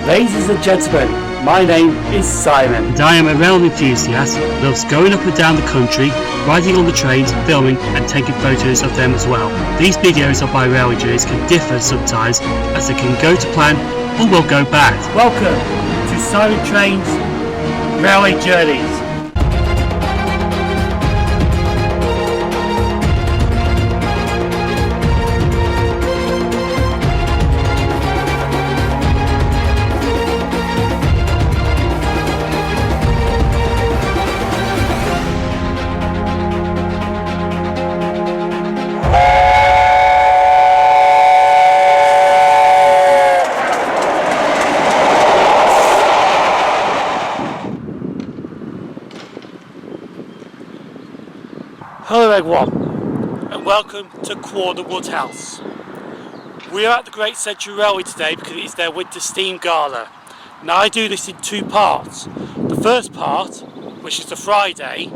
Ladies and gentlemen, my name is Simon. And I am a rail enthusiast who loves going up and down the country, riding on the trains, filming and taking photos of them as well. These videos of my railway journeys can differ sometimes as they can go to plan or will go bad. Welcome to Simon Trains Railway Journeys. Hello everyone, and welcome to Corner Woodhouse. We are at the Great Central Railway today because it is their Winter Steam Gala. Now I do this in two parts. The first part, which is the Friday,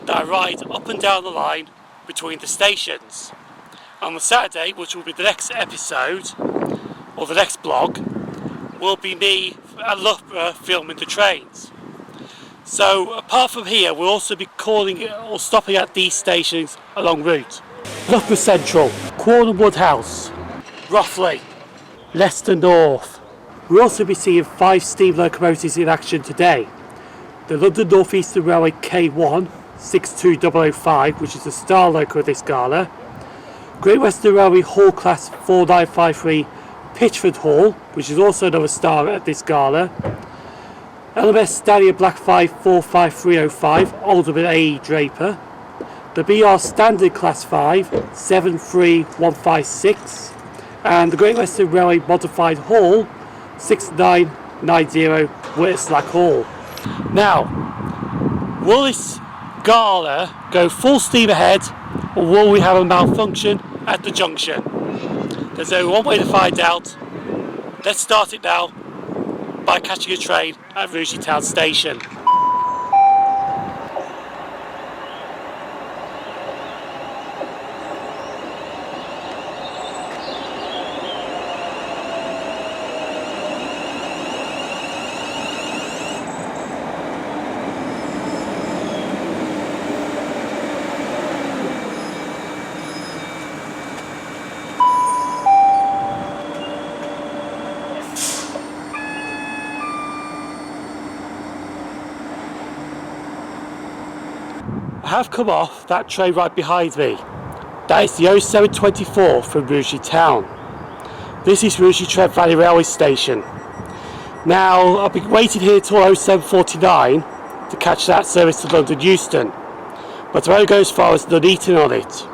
that I ride up and down the line between the stations. On the Saturday, which will be the next episode, or the next blog, will be me at Loughborough filming the trains. So apart from here, we'll also be calling or stopping at these stations along route. Loughborough Central, Corner Woodhouse, Rothley, Leicester North. We'll also be seeing 5 steam locomotives in action today. The London Euston Railway K1 62005, which is the star loco of this gala. Great Western Railway Hall Class 4953 Pitchford Hall, which is also another star at this gala. LMS Stallion Black 545305 Alderman A. Draper. The BR Standard Class 5 73156 and the Great Western Railway Modified Hall 6990 Whiterslack Hall. Now, will this gala go full steam ahead or will we have a malfunction at the junction? There's only one way to find out. Let's start it now by catching a train at Rugeley Town Station. I have come off that train right behind me. That is the 0724 from Rugeley Town. This is Rugeley Trent Valley Railway Station. Now, I've been waiting here till 0749 to catch that service to London Euston, but I won't go as far as Nuneaton on it.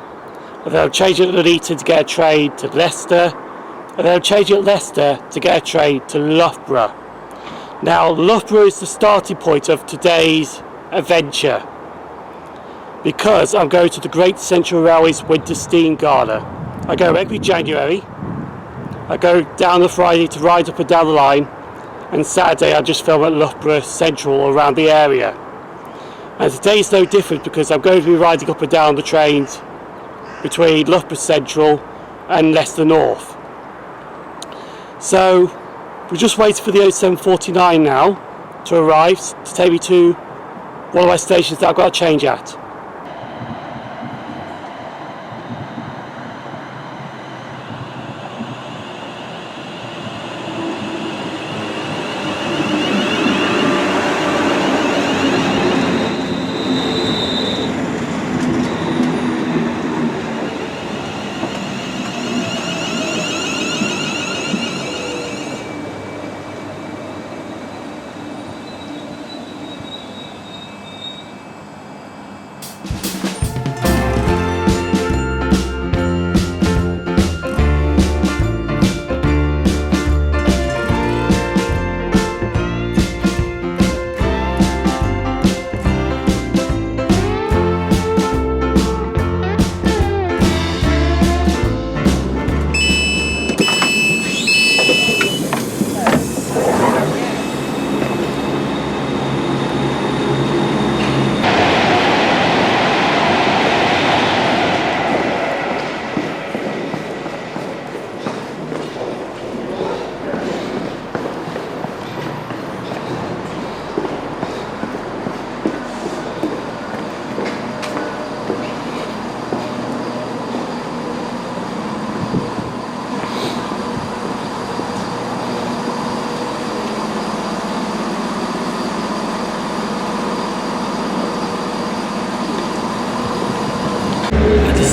And then I'm changing at Nuneaton to get a train to Leicester, and then I'm changing at Leicester to get a train to Loughborough. Now, Loughborough is the starting point of today's adventure, because I'm going to the Great Central Railway's Winter Steam Gala. I go every January. I go down the Friday to ride up and down the line, and Saturday I just film at Loughborough Central or around the area. And today is no different because I'm going to be riding up and down the trains between Loughborough Central and Leicester North. So we're just waiting for the 0749 now to arrive to take me to one of my stations that I've got to change at.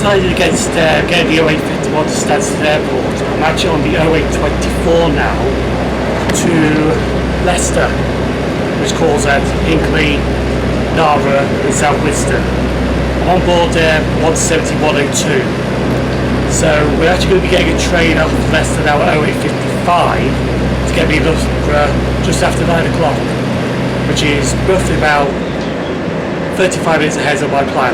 decided against getting the 0851 to Stansted Airport. I'm actually on the 0824 now to Leicester, which calls at Hinckley, Loughborough and South Winston. I'm on board 17102. So we're actually going to be getting a train up to Leicester now at 0855 to get me to Loughborough just after 9 o'clock, which is roughly about 35 minutes ahead of my plan.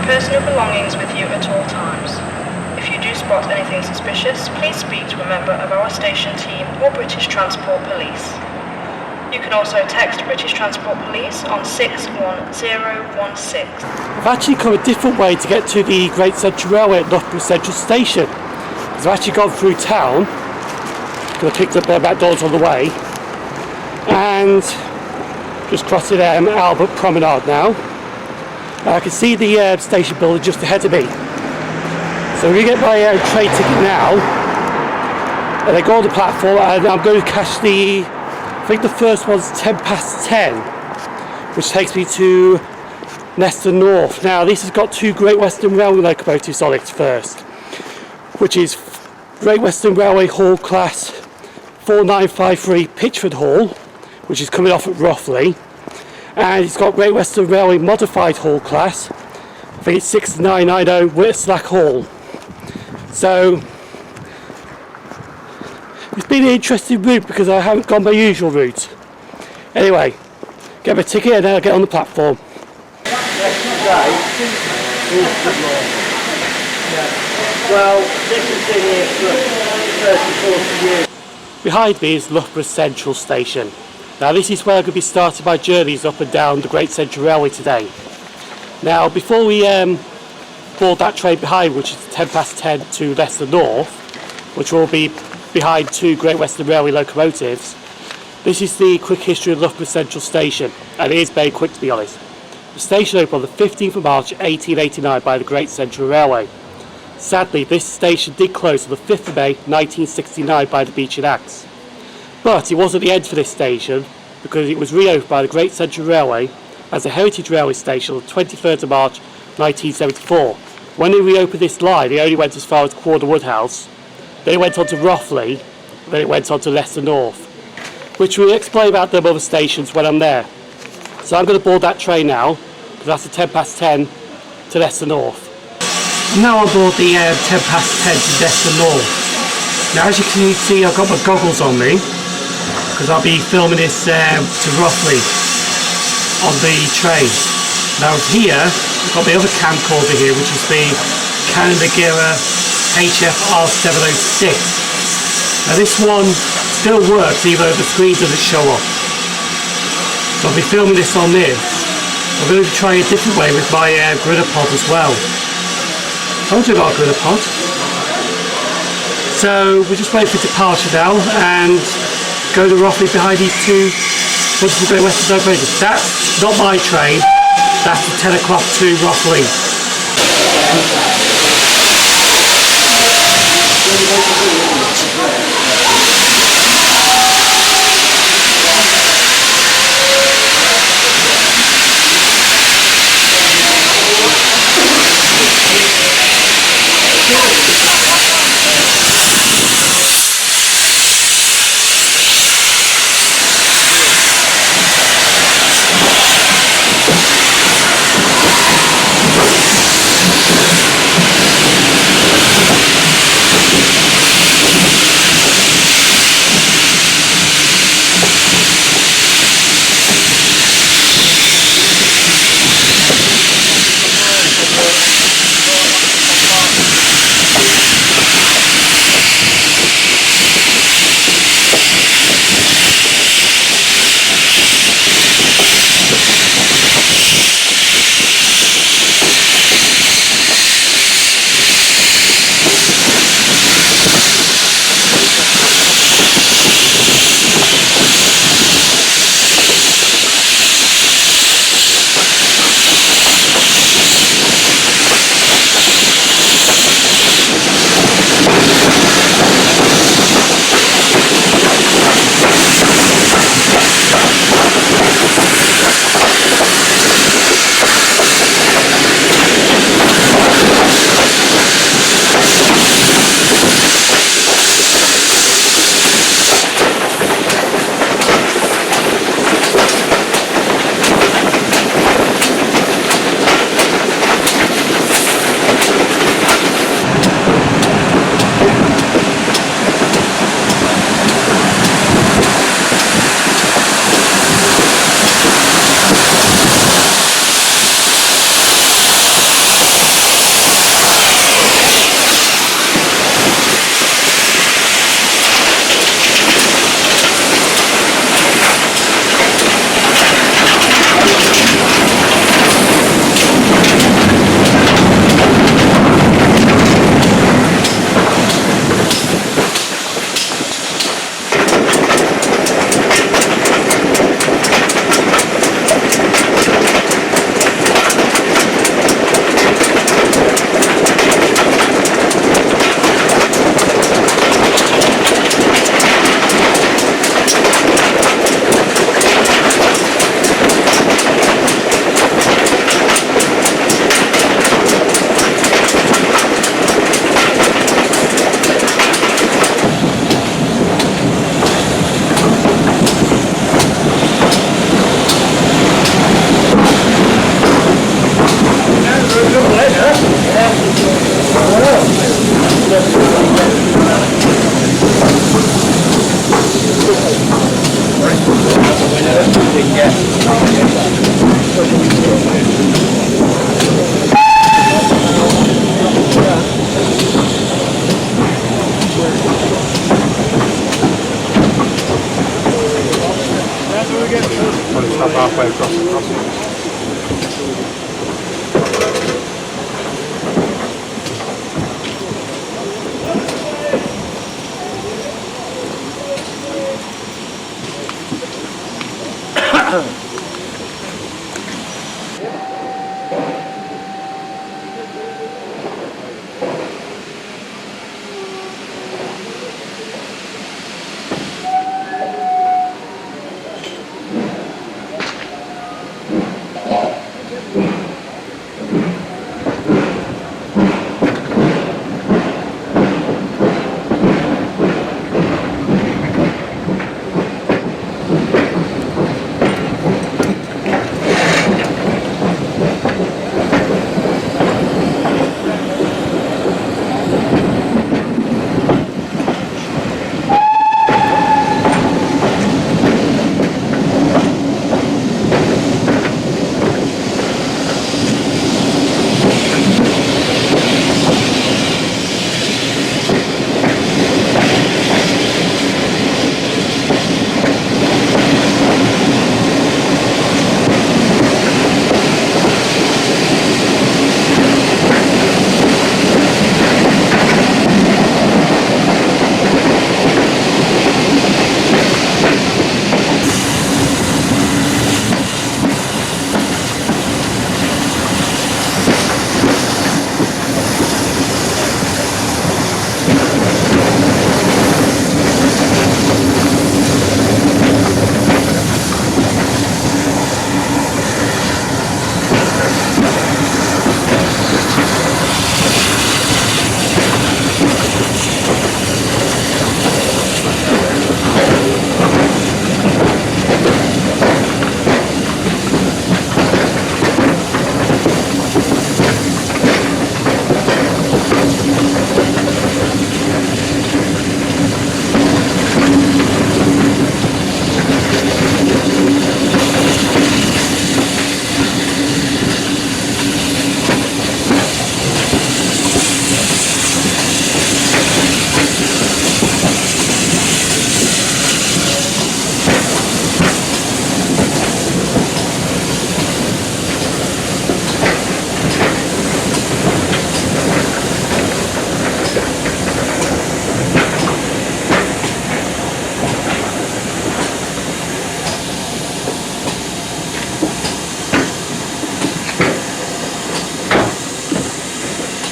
Personal belongings with you at all times. If you do spot anything suspicious, please speak to a member of our station team or British Transport Police. You can also text British Transport Police on 61016. I've actually come a different way to get to the Great Central Railway at Loughborough Central Station. I've actually gone through town, because I picked up their McDonald's on the way, and just crossing Albert Promenade now. I can see the station building just ahead of me. So I'm going to get my train ticket now, and I go on the platform, and I'm going to catch I think the first one's 10:10, which takes me to Leicester North. Now this has got two Great Western Railway locomotives on it first, which is Great Western Railway Hall Class 4953 Pitchford Hall, which is coming off at Rothley. And it's got Great Western Railway Modified Hall Class, I think it's 6990 Whiterslack Hall. So it's been an interesting route because I haven't gone my usual route. Anyway, get my ticket and then I'll get on the platform. Well, this has been here for 30, 40 years. Behind me is Loughborough Central Station. Now this is where I'm going to be starting my journeys up and down the Great Central Railway today. Now before we board that train behind, which is 10:10 to Leicester North, which will be behind two Great Western Railway locomotives, this is the quick history of Loughborough Central Station, and it is very quick to be honest. The station opened on the 15th of March 1889 by the Great Central Railway. Sadly, this station did close on the 5th of May 1969 by the Beeching Axe. But it wasn't the end for this station, because it was reopened by the Great Central Railway as a heritage railway station on the 23rd of March 1974. When they reopened this line, they only went as far as Quarter Woodhouse, then it went on to Rothley, then it went on to Leicester North, which we'll explain about them other stations when I'm there. So I'm going to board that train now, because that's the 10:10 to Leicester North. I'm now on board the 10:10 to Leicester North. Now as you can see, I've got my goggles on me because I'll be filming this to Rothley on the train. Now here, I've got my other camcorder here, which is the Canon Gira HFR706. Now this one still works even though the screen doesn't show up. So I'll be filming this on this. I'm going to try a different way with my gritter pod as well. I told you about a gritter pod. So we're just waiting for departure now and go to Rothley behind these two wonderful Great Western Locomotives. That's not my train, that's the 10 o'clock to Rothley. Halfway across the crossing.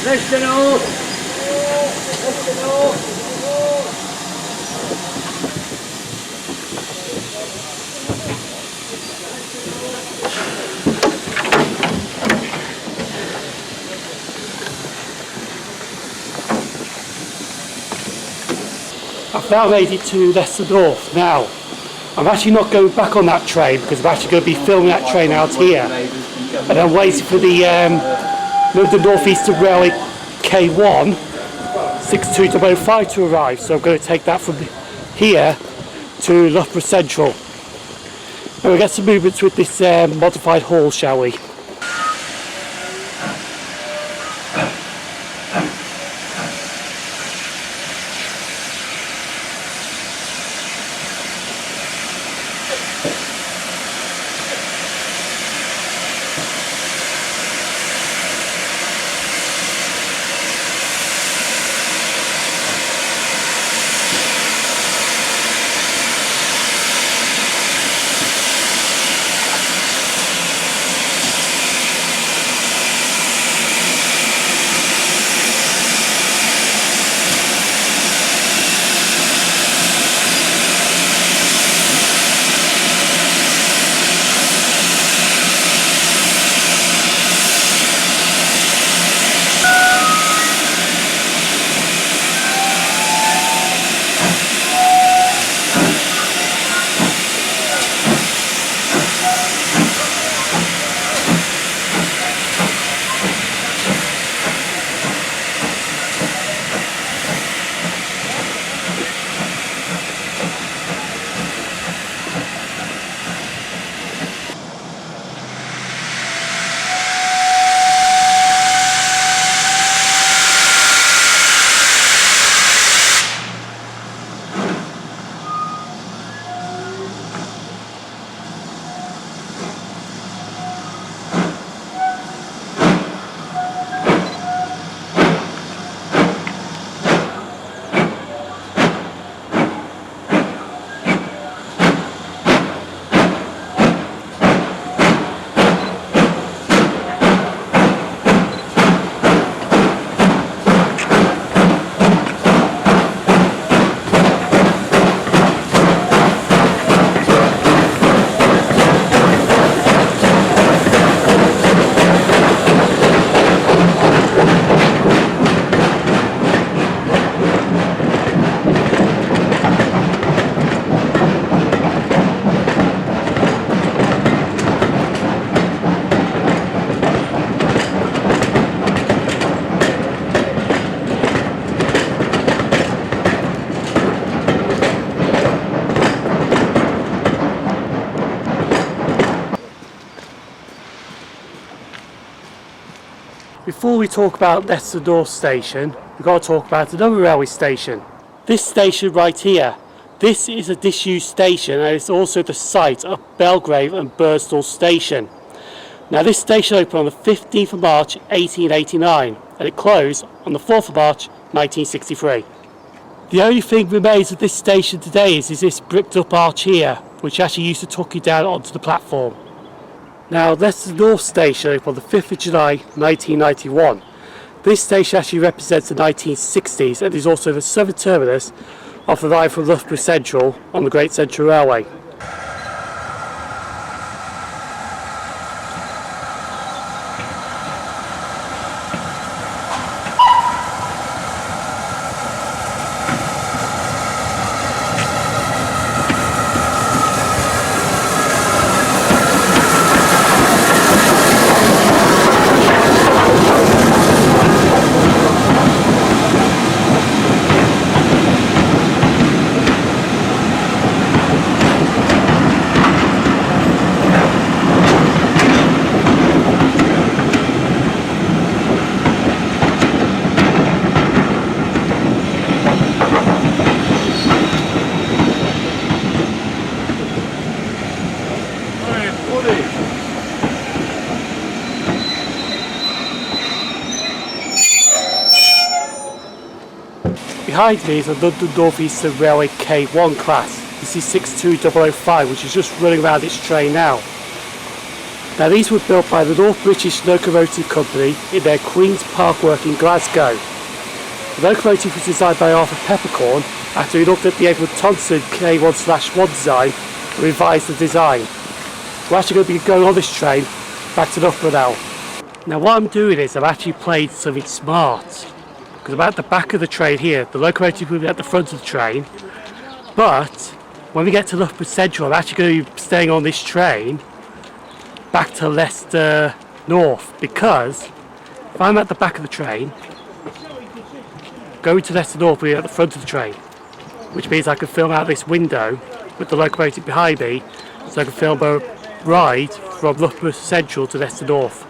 Leicester North. Leicester North. I've now made it to Leicester North. Now, I'm actually not going back on that train because I'm actually going to be filming that train out here. And I'm waiting for the London Euston Railway K1 62005 to arrive. So I'm going to take that from here to Loughborough Central. And we'll get some movements with this modified hall, shall we? Before we talk about Leicester North Station, we've got to talk about another railway station. This station right here, this is a disused station and it's also the site of Belgrave and Birstall Station. Now this station opened on the 15th of March 1889 and it closed on the 4th of March 1963. The only thing remains of this station today is this bricked up arch here, which actually used to tuck you down onto the platform. Now, Leicester North Station opened on the 5th of July 1991. This station actually represents the 1960s and is also the southern terminus of the line from Loughborough Central on the Great Central Railway. Behind me is a London Euston Railway K1 class. This is 62005, which is just running around its train now. Now these were built by the North British Locomotive Company in their Queen's Park work in Glasgow. The locomotive was designed by Arthur Peppercorn after he looked at the Edward Thompson K1/1 design and revised the design. We're actually going to be going on this train back to Loughborough now. Now what I'm doing is I'm actually playing something smart. Because I'm at the back of the train here, the locomotive will be at the front of the train. But when we get to Loughborough Central, I'm actually going to be staying on this train back to Leicester North, because if I'm at the back of the train, going to Leicester North will be at the front of the train, which means I can film out this window with the locomotive behind me, so I can film a ride from Loughborough Central to Leicester North.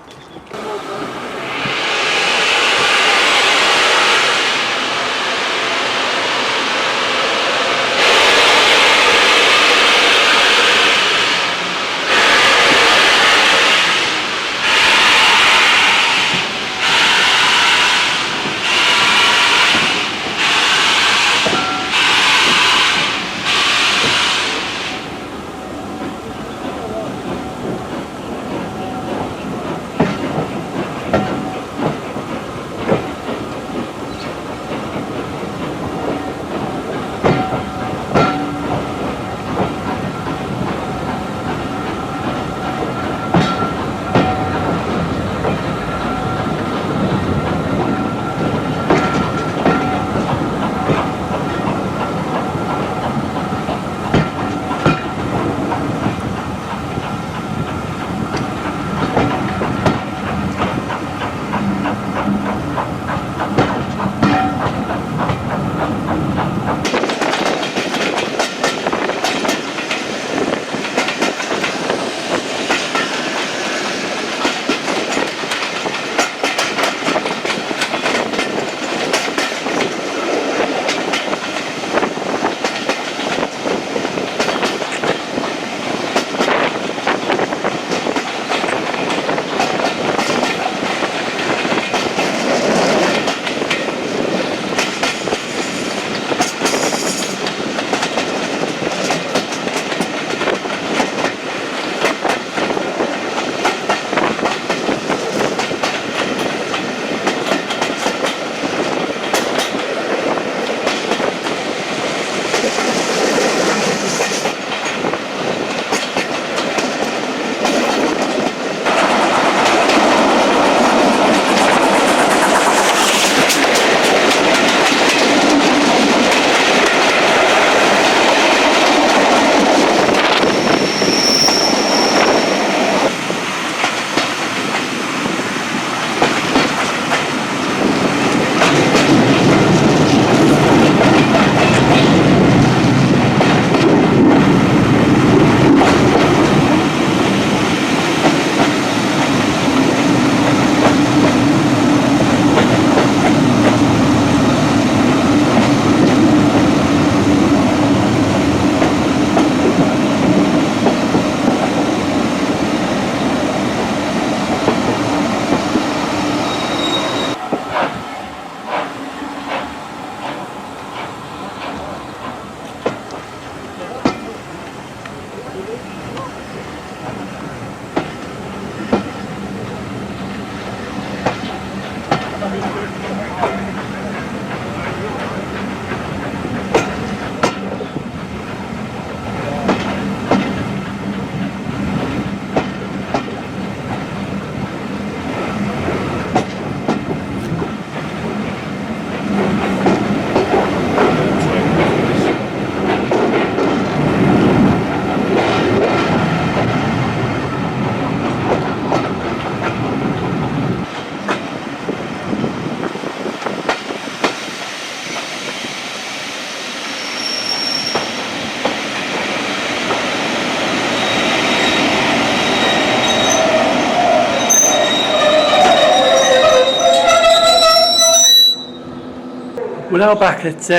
We're now back at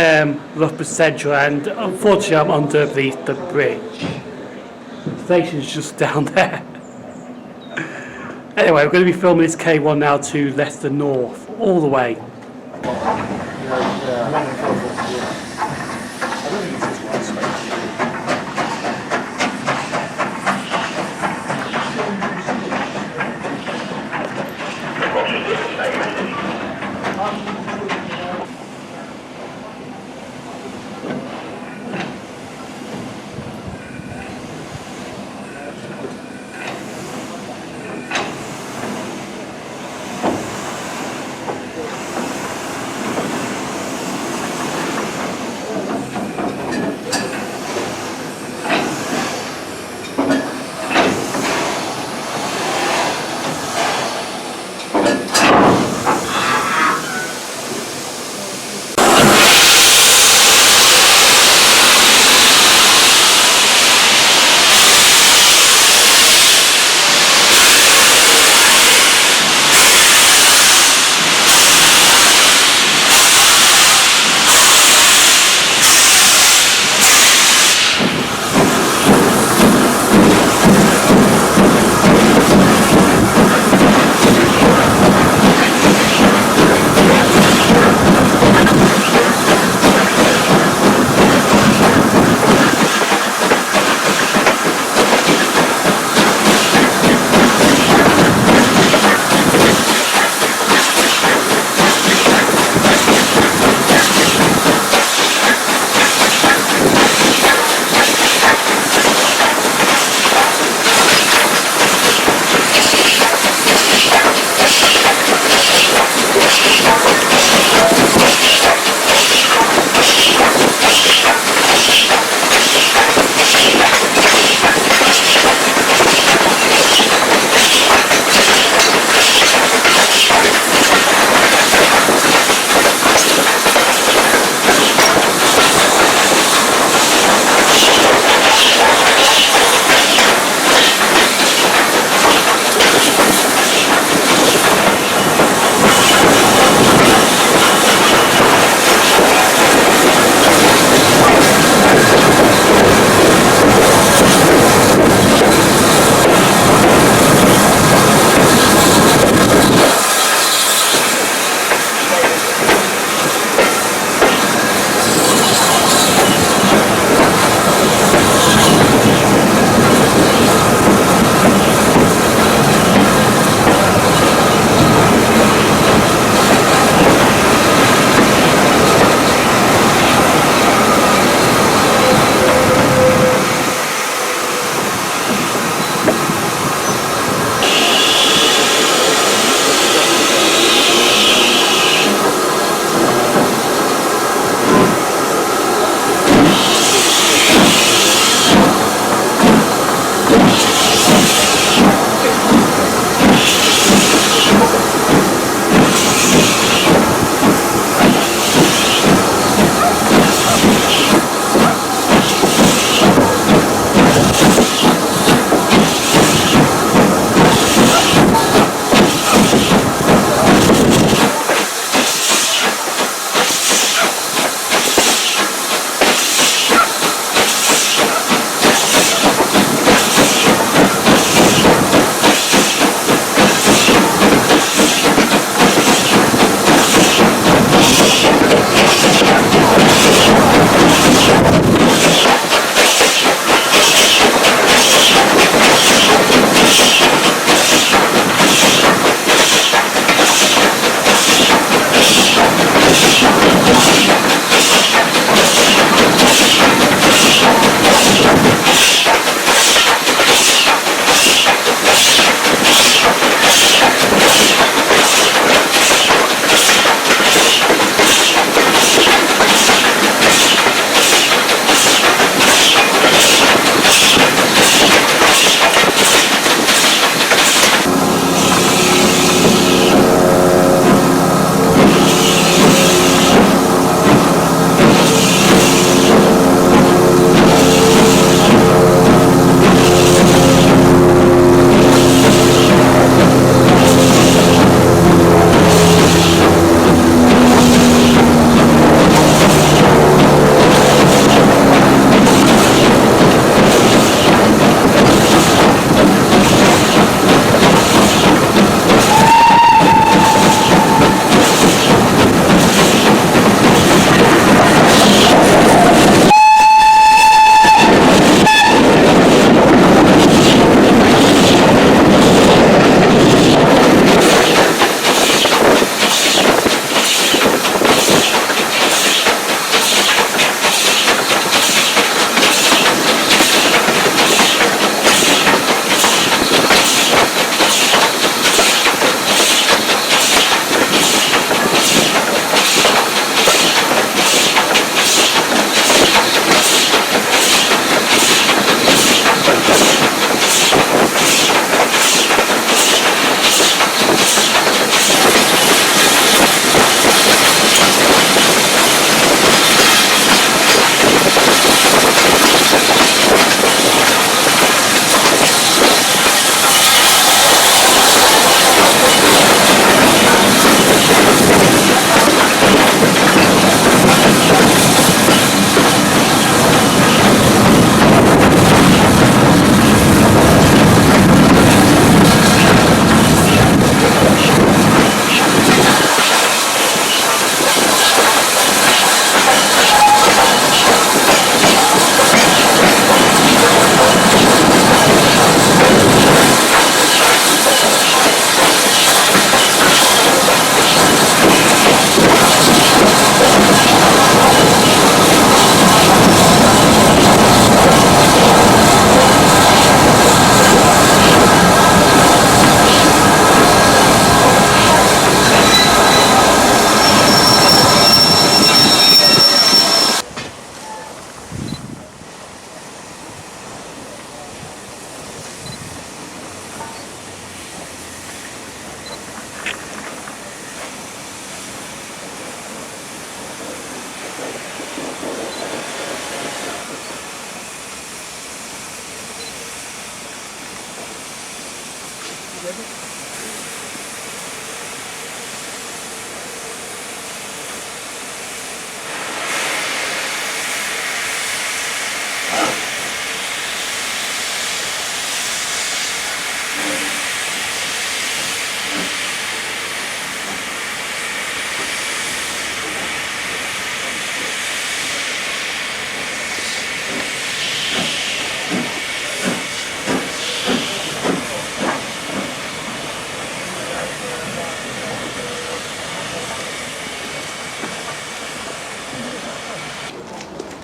Loughborough Central, and unfortunately I'm under the bridge. The station's just down there. Anyway, we're going to be filming this K1 now to Leicester North, all the way.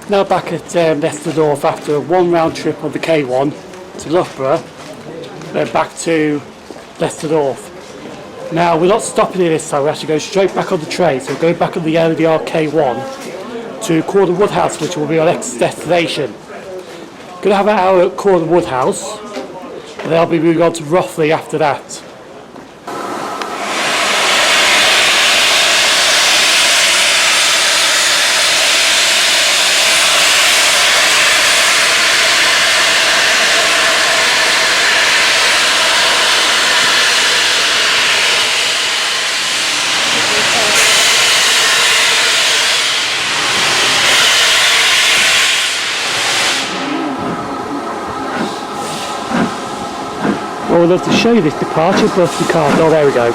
Now back at Leicester North after one round trip on the K1 to Loughborough, then back to Leicester North. Now we're not stopping here this time, we're actually going straight back on the train, so we're going back on the LNER K1 to Corner Woodhouse, which will be our next destination. Going to have an hour at Corner Woodhouse, and then I'll be moving on to Rothley after that. I would love to show you this departure bus we can't. Oh, there we go.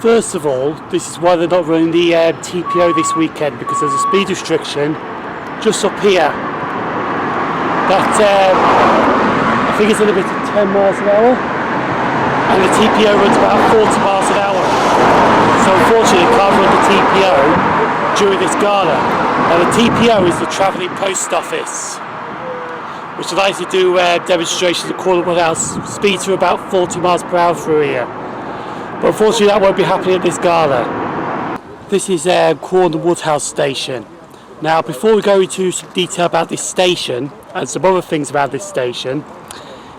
First of all, this is why they're not running the TPO this weekend, because there's a speed restriction just up here that I think it's a limit of 10 miles an hour, and the TPO runs about 40 miles an hour. So unfortunately you can't run the TPO during this gala. Now the TPO is the Travelling Post Office, which allows you to do demonstrations at Cornwall House, speeds to about 40 miles per hour through here. But unfortunately that won't be happening at this gala. This is Cornwall House Station. Now before we go into some detail about this station and some other things about this station,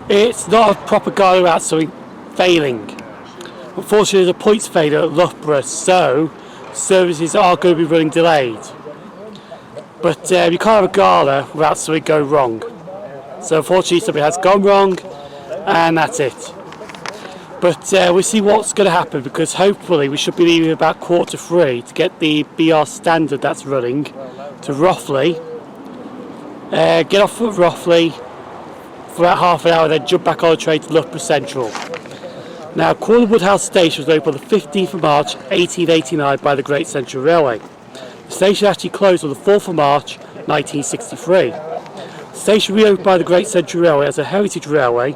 it's not a proper gala without something failing. Unfortunately there's a points failure at Loughborough, so services are going to be running delayed. But you can't have a gala without something going wrong. So unfortunately something has gone wrong, and that's it. But we'll see what's going to happen, because hopefully we should be leaving about 3:15 to get the BR standard that's running to Rothley. Get off at Rothley for about half an hour, then jump back on the train to Loughborough Central. Now, Cornwall House Station was opened on the 15th of March 1889 by the Great Central Railway. The station actually closed on the 4th of March 1963. The station reopened by the Great Central Railway as a heritage railway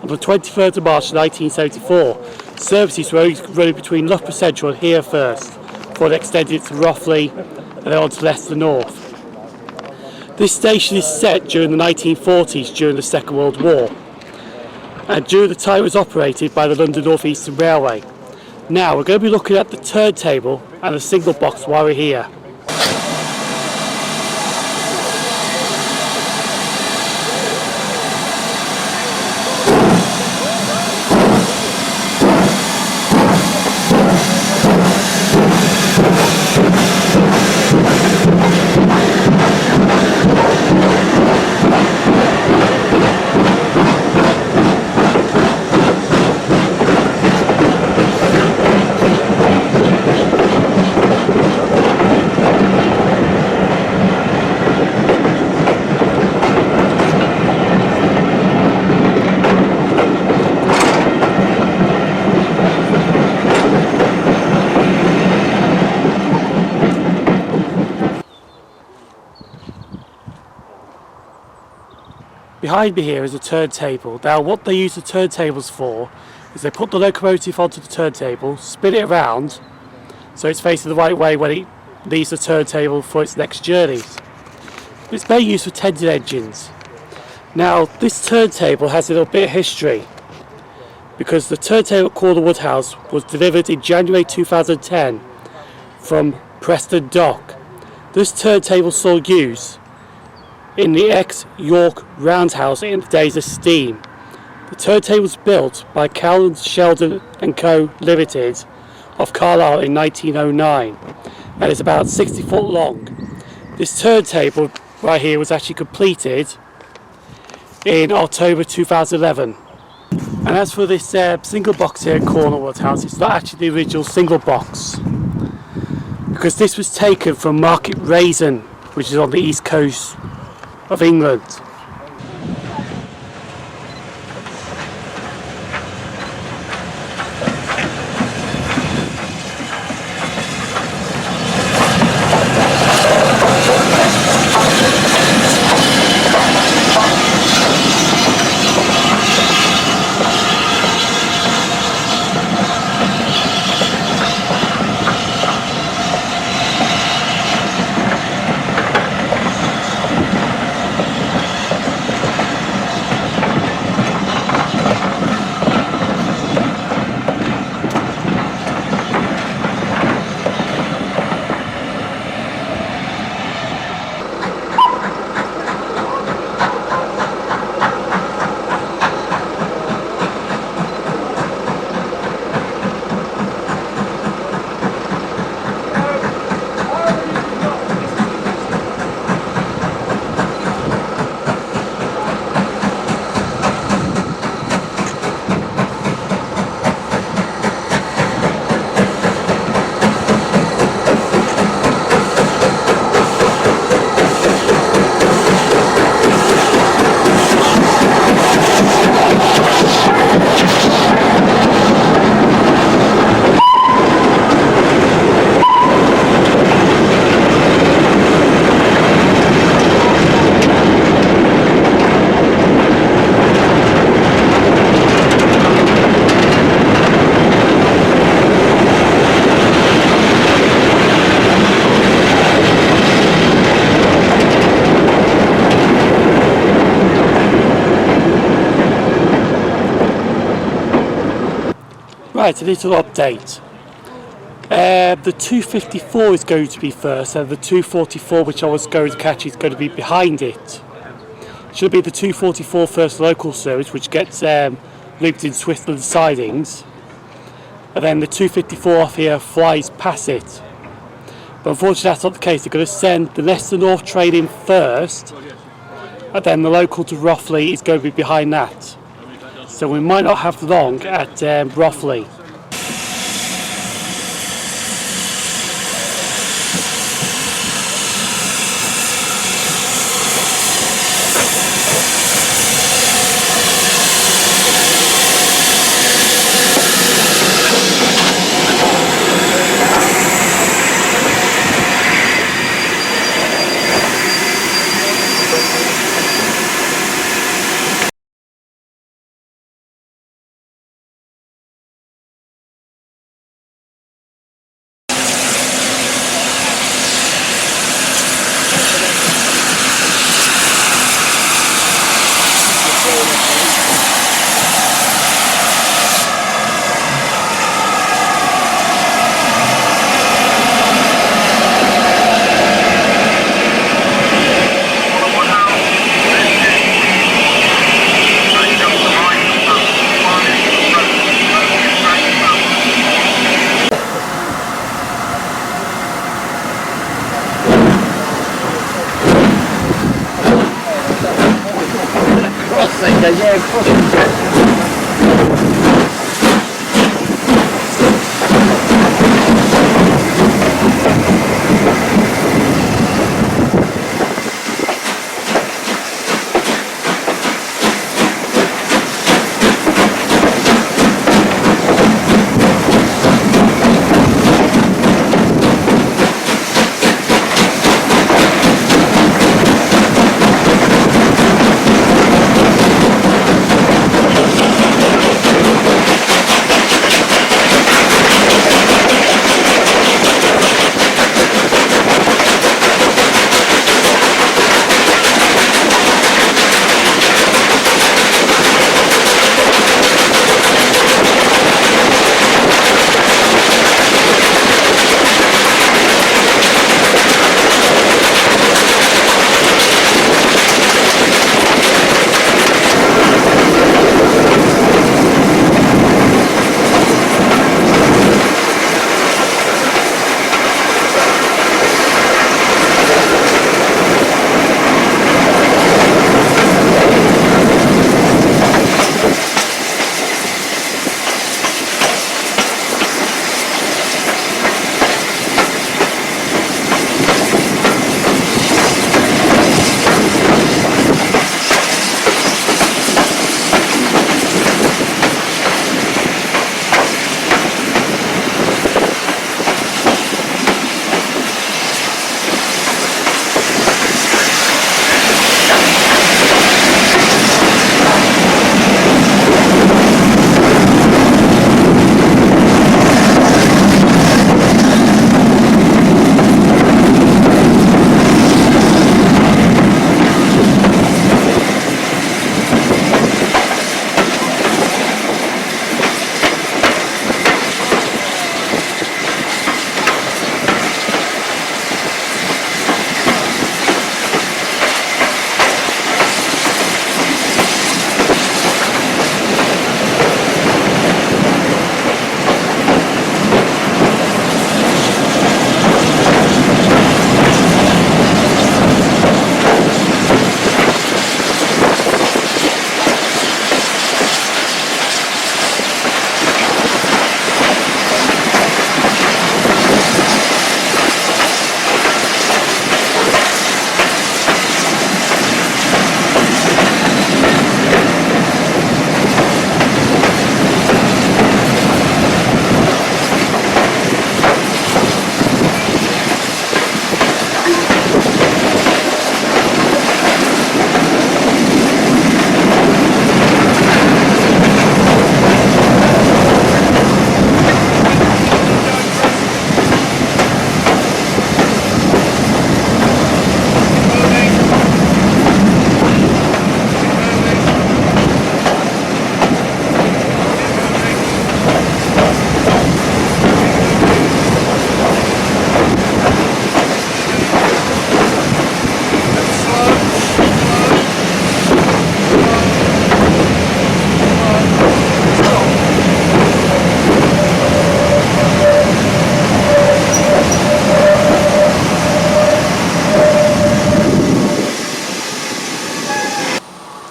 on the 23rd of March 1974. Services were running between Loughborough Central and here first, before they extended it to Rothley and then on to Leicester North. This station is set during the 1940s, during the Second World War, and during the time it was operated by the London Euston Railway. Now we're going to be looking at the turntable and the single box while we're here. Behind me here is a turntable. Now what they use the turntables for is they put the locomotive onto the turntable, spin it around so it's facing the right way when it leaves the turntable for its next journeys. It's mainly used for tendon engines. Now this turntable has a little bit of history, because the turntable at Cornwall House was delivered in January 2010 from Preston Dock. This turntable saw use in the ex-York Roundhouse in the days of steam. The turntable was built by Callan, Sheldon and Co. Limited of Carlisle in 1909 and is about 60 foot long. This turntable right here was actually completed in October 2011. And as for this single box here at Cornwall House, it's not actually the original single box, because this was taken from Market Raisin, which is on the east coast of England. Right, a little update. The 254 is going to be first, and the 244, which I was going to catch, is going to be behind it. Should be the 244 first local service, which gets looped in Switzerland sidings, and then the 254 off here flies past it. But unfortunately that's not the case. They're going to send the Leicester North train in first, and then the local to Rothley is going to be behind that. So we might not have long at Rothley.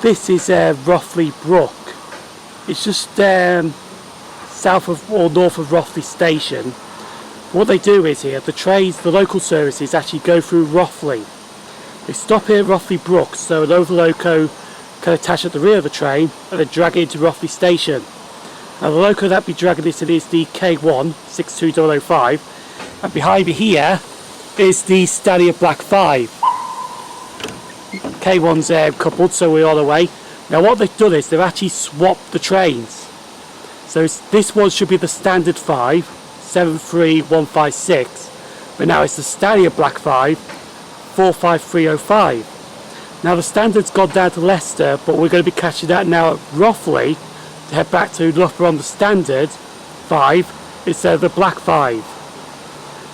This is Rothley Brook. It's just south of or north of Rothley Station. What they do is here, the trains, the local services actually go through Rothley. They stop here at Rothley Brook, so an overloco can attach at the rear of the train and then drag it into Rothley Station. Now the loco that be dragging this in is the K1 62005, and behind me here is the Stallion Black 5. K1's coupled, so we're on the way. Now what they've done is they've actually swapped the trains. So this one should be the standard 5, 73156, but now it's the Stallion Black 5, 45305. Now the standard's gone down to Leicester, but we're going to be catching that now at Rothley to head back to Loughborough on the standard 5 instead of the Black 5.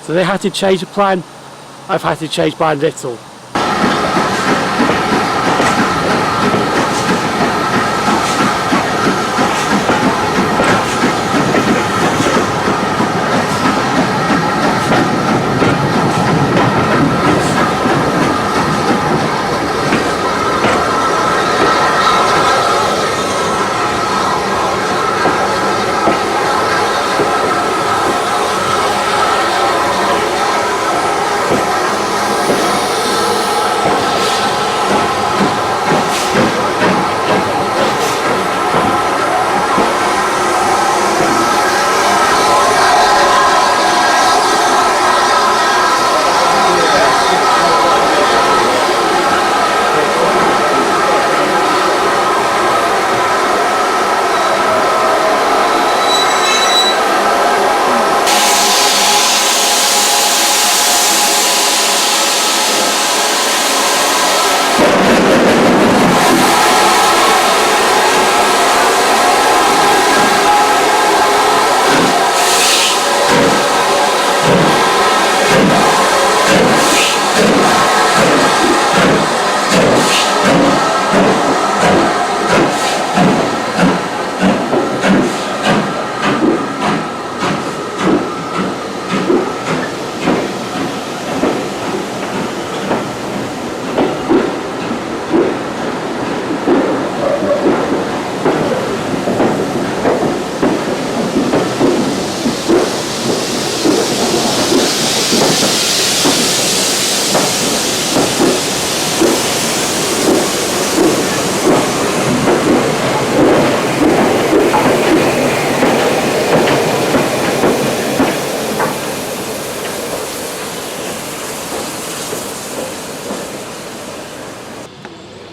So they had to change the plan. I've had to change by a little.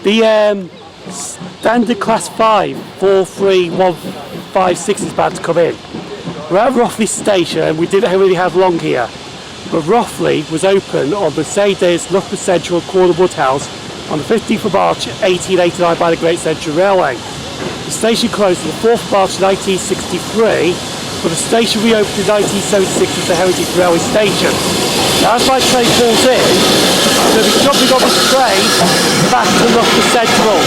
The standard class 5 43156 is about to come in. We're at Rothley Station and we didn't really have long here, but Rothley was open on the same day as Loughborough Central and Woodhouse on the 15th of March 1889 by the Great Central Railway. The station closed on the 4th of March 1963, but the station reopened in 1976 as the Heritage Railway Station. Now as my train pulls in, I'm going to be jumping on this train back to Loughborough Central.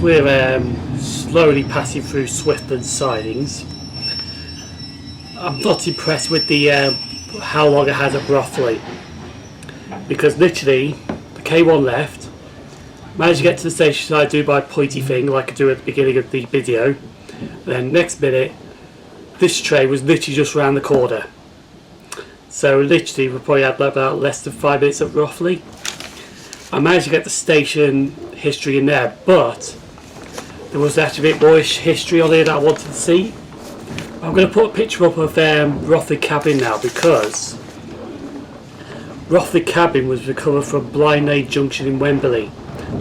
We're slowly passing through Swifton sidings. I'm not impressed with the how long it has at Rothley, because literally the K1 left, managed to get to the station I do by pointy thing like I do at the beginning of the video, then next minute this train was literally just round the corner. So literally we probably had about less than 5 minutes of Rothley. I managed to get the station history in there, but there was actually a bit more history on here that I wanted to see. I'm going to put a picture up of Rothley Cabin now, because Rothley Cabin was recovered from Blind Lane Junction in Wembley.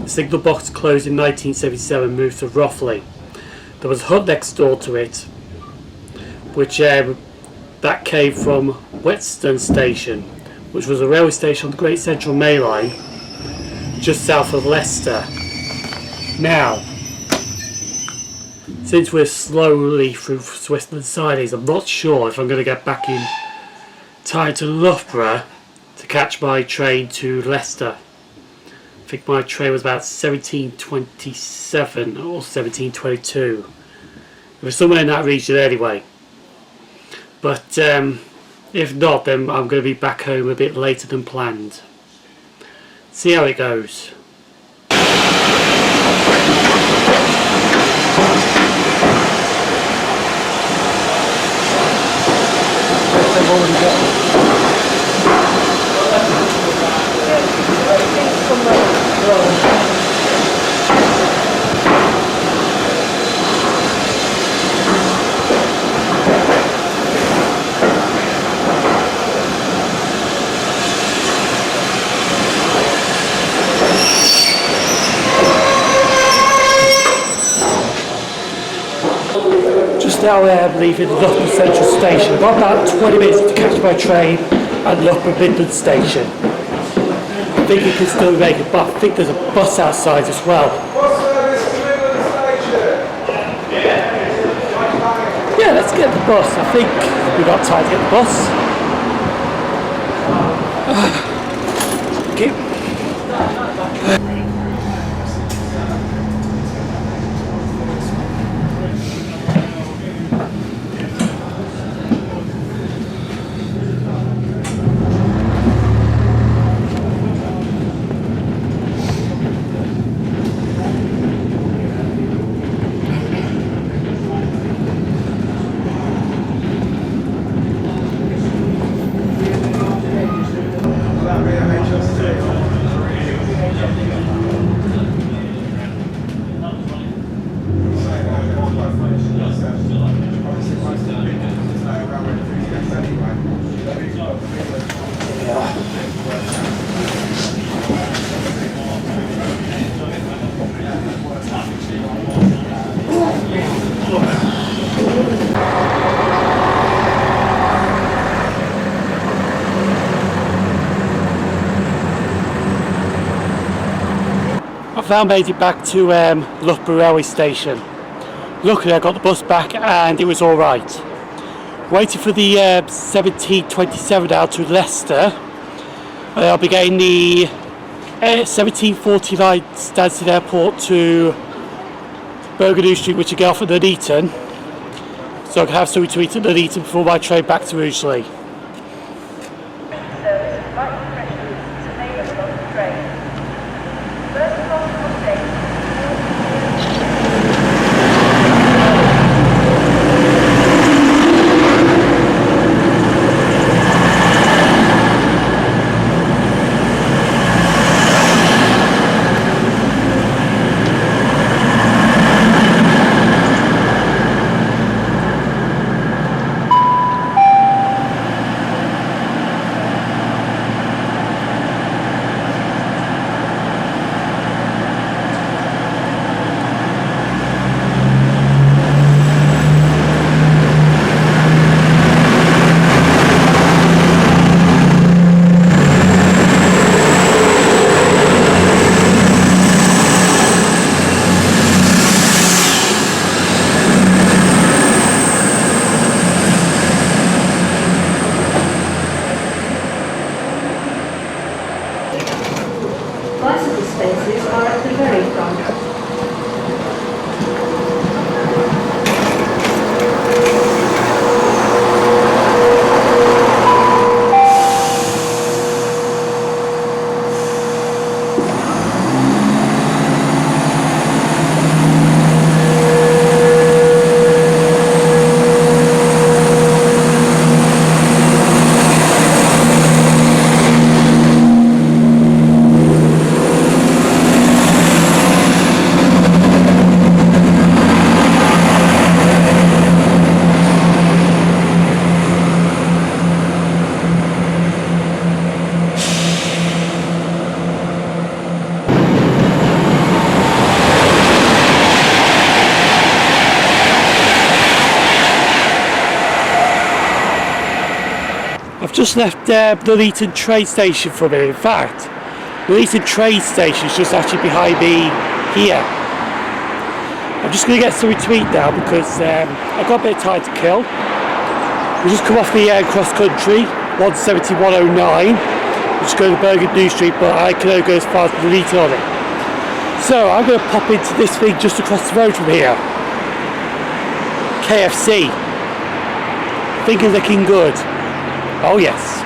The signal box closed in 1977 and moved to Rothley. There was a hut next door to it, which that came from Western Station, which was a railway station on the Great Central Main Line, just south of Leicester. Now, since we're slowly through Western Sidings, I'm not sure if I'm going to get back in time to Loughborough to catch my train to Leicester. I think my train was about 17:27 or 17:22. It was somewhere in that region anyway. But if not, then I'm going to be back home a bit later than planned. See how it goes. Just now I'm leaving Loughborough Central Station. I've got about 20 minutes to catch my train at Loughborough Midlands Station. I think you can still make it, but I think there's a bus outside as well. Yeah, let's get the bus. I think we've got time to get the bus. Okay. I've now made it back to Loughborough Railway Station. Luckily I got the bus back and it was alright. Waiting for the 17:27 now to Leicester. I'll be getting the 17:49 Stansted Airport to London Euston, which will get off at Nuneaton. So I can have something to eat at Nuneaton before my train back to Rugeley. I've just left the Nuneaton train station for a minute. In fact, the Nuneaton train station is just actually behind me here. I'm just going to get something to eat now because I've got a bit of time to kill. We just come off the CrossCountry, 170-109, which is going to Bergen New Street, but I can only go as far as Nuneaton on it. So I'm going to pop into this thing just across the road from here. KFC. Things are looking good. Oh yes.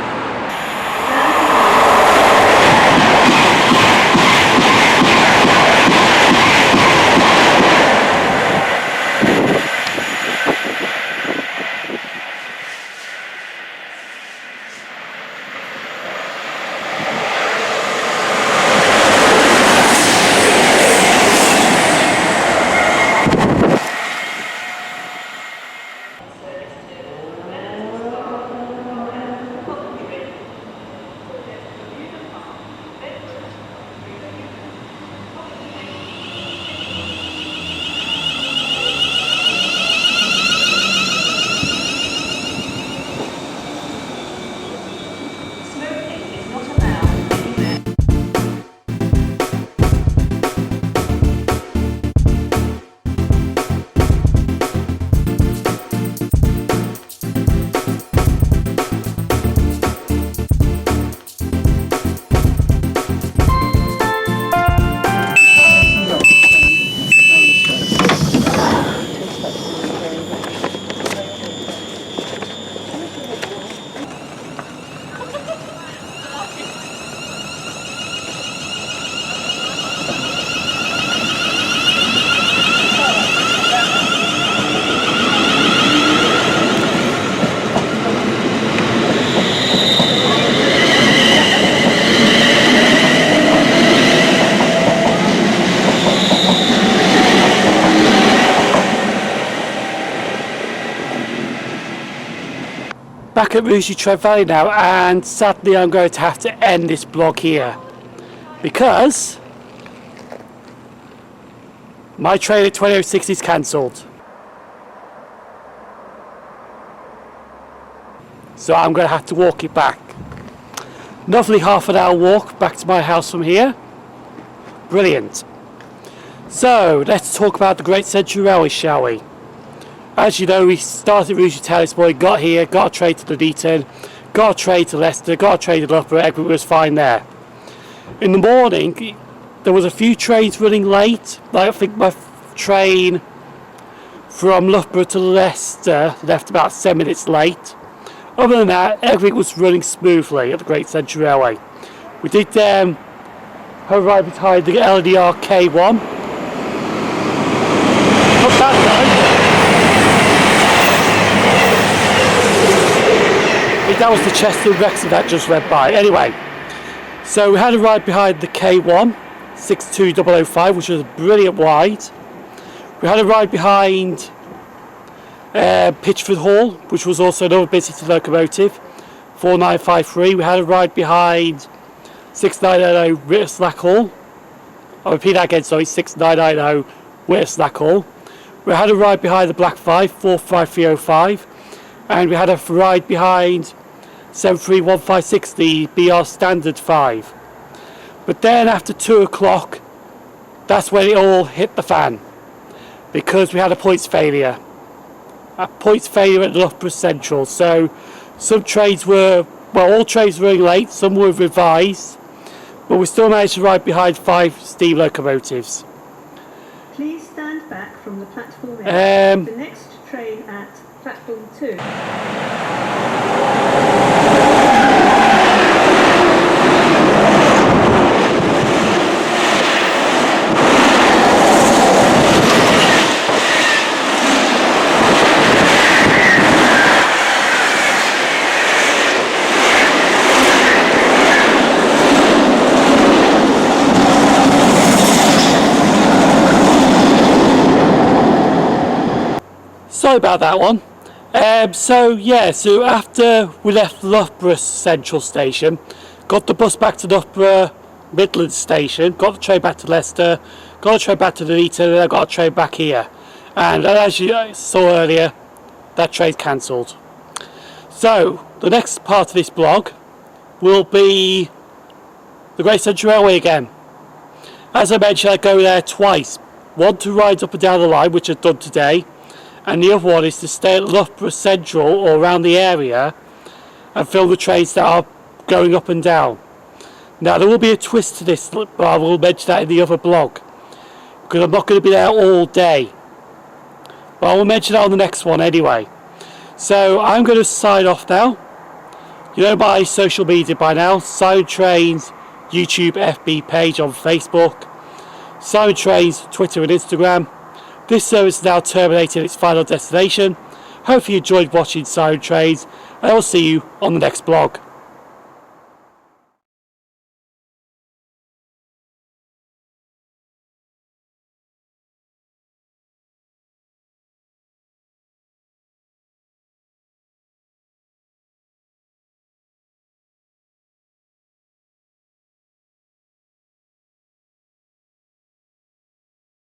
Back at Rugeley Trent Valley now, and sadly I'm going to have to end this vlog here because my train at 2006 is cancelled. So I'm going to have to walk it back. Lovely half an hour walk back to my house from here. Brilliant. So let's talk about the Great Central Railway, shall we? As you know, we started Rugeley Town this morning, got here, got a train to Nuneaton, got a train to Leicester, got a train to Loughborough, everything was fine there. In the morning, there was a few trains running late. Like I think my train from Loughborough to Leicester left about 7 minutes late. Other than that, everything was running smoothly at the Great Central Railway. We did arrive behind the LNER K1. Not that time. That was the Chester and Wrexham that just went by. Anyway, so we had a ride behind the K1 62005, which was a brilliant ride. We had a ride behind Pitchford Hall, which was also another busy locomotive, 4953. We had a ride behind 6990 Whiterslack Hall. I'll repeat that again, sorry, 6990 Whiterslack Hall. We had a ride behind the Black 5, 45305. And we had a ride behind 73156, the BR Standard 5. But then after 2 o'clock, that's when it all hit the fan. Because we had a points failure. A points failure at Loughborough Central. So some trains were, well, all trains were running late, some were revised. But we still managed to ride behind 5 steam locomotives. Please stand back from the platform end. The next train at platform 2. Sorry about that one. So after we left Loughborough Central Station, got the bus back to Loughborough Midlands Station, got the train back to Leicester, got a train back to Nuneaton, and I got a train back here. And as you saw earlier, that train's cancelled. So, the next part of this blog will be the Great Central Railway again. As I mentioned, I go there twice. One to ride up and down the line, which I've done today, and the other one is to stay at Loughborough Central or around the area and film the trains that are going up and down. Now, there will be a twist to this, but I will mention that in the other blog, because I'm not going to be there all day. But I will mention that on the next one anyway. So I'm going to sign off now. You know my social media by now: Siren Trains YouTube, FB page on Facebook, Siren Trains Twitter and Instagram. This service is now terminating its final destination. Hopefully you enjoyed watching Siren Trains, and I will see you on the next blog.